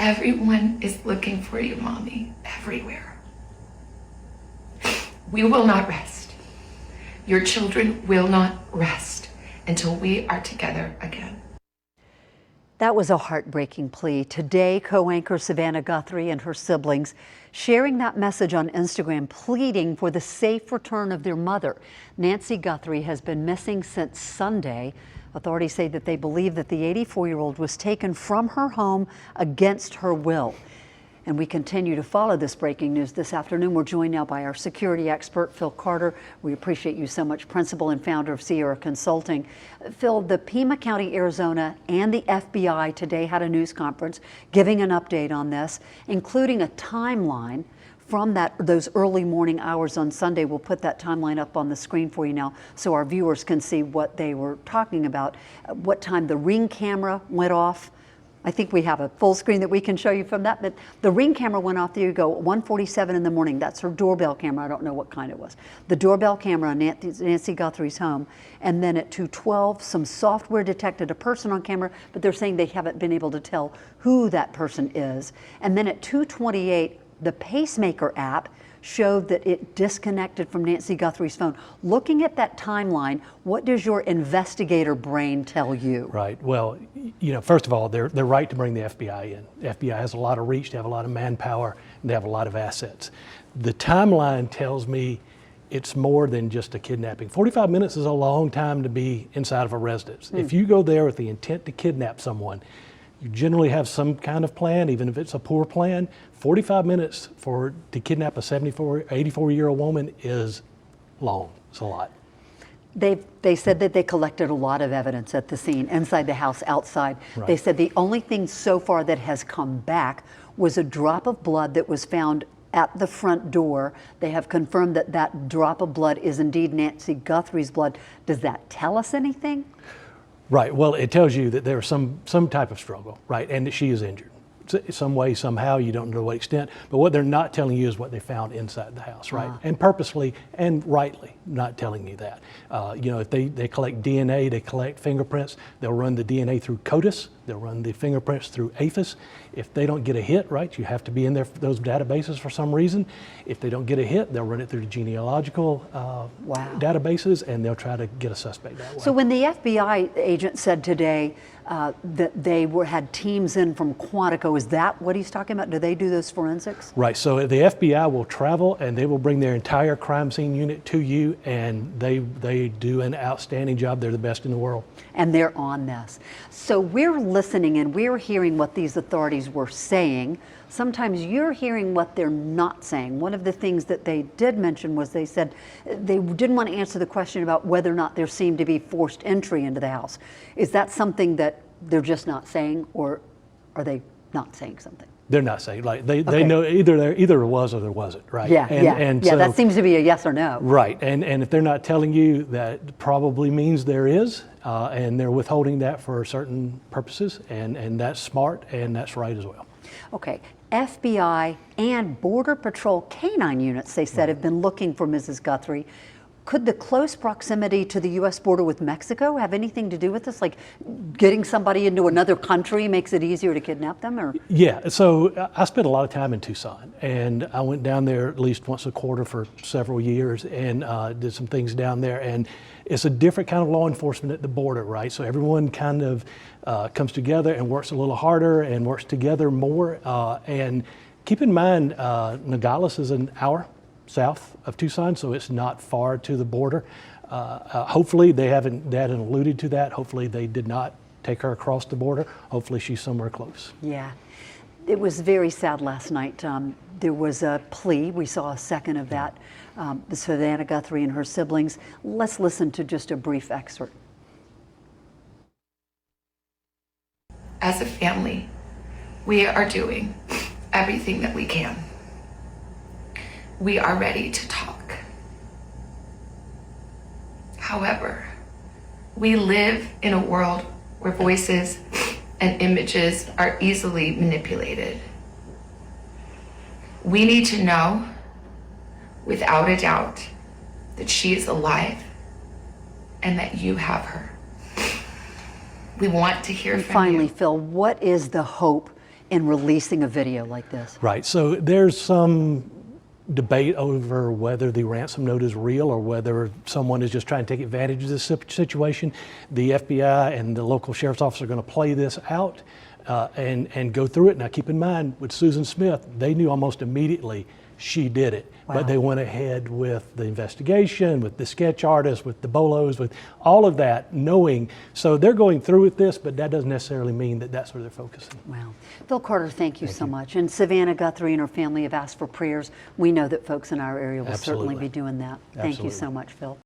Everyone is looking for you, Mommy, everywhere. We will not rest. Your children will not rest until we are together again. That was a heartbreaking plea. Today, co-anchor Savannah Guthrie and her siblings sharing that message on Instagram, pleading for the safe return of their mother. Nancy Guthrie has been missing since Sunday. Authorities say that they believe that the 84-year-old was taken from her home against her will. And we continue to follow this breaking news this afternoon. We're joined now by our security expert, Phil Carter. We appreciate you so much, principal and founder of Sierra Consulting. Phil, the Pima County, Arizona, and the FBI today had a news conference giving an update on this, including a timeline from those early morning hours on Sunday. We'll put that timeline up on the screen for you now so our viewers can see what they were talking about, what time the Ring camera went off. I think we have a full screen that we can show you from that, but the Ring camera went off, there you go, 1:47 in the morning. That's her doorbell camera. I don't know what kind it was. The doorbell camera on Nancy Guthrie's home. And then at 2:12, some software detected a person on camera, but they're saying they haven't been able to tell who that person is. And then at 2:28, the Pacemaker app showed that it disconnected from Nancy Guthrie's phone. Looking at that timeline, what does your investigator brain tell you? Right. Well, you know, first of all, they're right to bring the FBI in. The FBI has a lot of reach, they have a lot of manpower, and they have a lot of assets. The timeline tells me it's more than just a kidnapping. 45 minutes is a long time to be inside of a residence. If you go there with the intent to kidnap someone, you generally have some kind of plan, even if it's a poor plan. 45 minutes to kidnap a 84-year-old woman is long. It's a lot. They said that they collected a lot of evidence at the scene, inside the house, outside. Right. They said the only thing so far that has come back was a drop of blood that was found at the front door. They have confirmed that that drop of blood is indeed Nancy Guthrie's blood. Does that tell us anything? Right. Well, it tells you that there's some type of struggle, right, and that she is injured. Some way, somehow, you don't know what extent, but what they're not telling you is what they found inside the house, right? And purposely and rightly not telling you that. You know, if they collect DNA, they collect fingerprints, they'll run the DNA through CODIS, they'll run the fingerprints through APHIS. If they don't get a hit, right, you have to be in there for those databases for some reason. If they don't get a hit, they'll run it through the genealogical databases, and they'll try to get a suspect that way. So when the FBI agent said today that they had teams in from Quantico, is that what he's talking about? Do they do those forensics? Right, so the FBI will travel and they will bring their entire crime scene unit to you, and they do an outstanding job. They're the best in the world. And they're on this. So we're listening and we're hearing what these authorities were saying. Sometimes you're hearing what they're not saying. One of the things that they did mention was they said they didn't want to answer the question about whether or not there seemed to be forced entry into the house. Is that something that they're just not saying, or are they not saying something? They're not saying, like they know either there was or there wasn't, right? Yeah, so, that seems to be a yes or no. Right, and if they're not telling you, that probably means there is, and they're withholding that for certain purposes, and that's smart and that's right as well. Okay, FBI and Border Patrol canine units, they said, have been looking for Mrs. Guthrie. Could the close proximity to the U.S. border with Mexico have anything to do with this? Like getting somebody into another country makes it easier to kidnap them? Or? Yeah, so I spent a lot of time in Tucson, and I went down there at least once a quarter for several years and did some things down there. And it's a different kind of law enforcement at the border, right? So everyone kind of comes together and works a little harder and works together more. And keep in mind, Nogales is an hour south of Tucson, so it's not far to the border. Hopefully they hadn't alluded to that. Hopefully they did not take her across the border. Hopefully she's somewhere close. Yeah, it was very sad last night. There was a plea. We saw a second of that. The Savannah Guthrie and her siblings. Let's listen to just a brief excerpt. As a family, we are doing everything that we can. We are ready to talk. However, we live in a world where voices and images are easily manipulated. We need to know, without a doubt, that she is alive and that you have her. We want to hear from finally, you. Phil, what is the hope in releasing a video like this? Right. So there's some debate over whether the ransom note is real or whether someone is just trying to take advantage of this situation. The FBI and the local sheriff's office are going to play this out and go through it. Now, keep in mind, with Susan Smith, they knew almost immediately she did it. Wow. But they went ahead with the investigation, with the sketch artist, with the bolos, with all of that, knowing. So they're going through with this, but that doesn't necessarily mean that that's where they're focusing. Wow. Phil Carter, thank you so much. And Savannah Guthrie and her family have asked for prayers. We know that folks in our area will certainly Absolutely. be doing that. Thank you Absolutely. so much, Phil.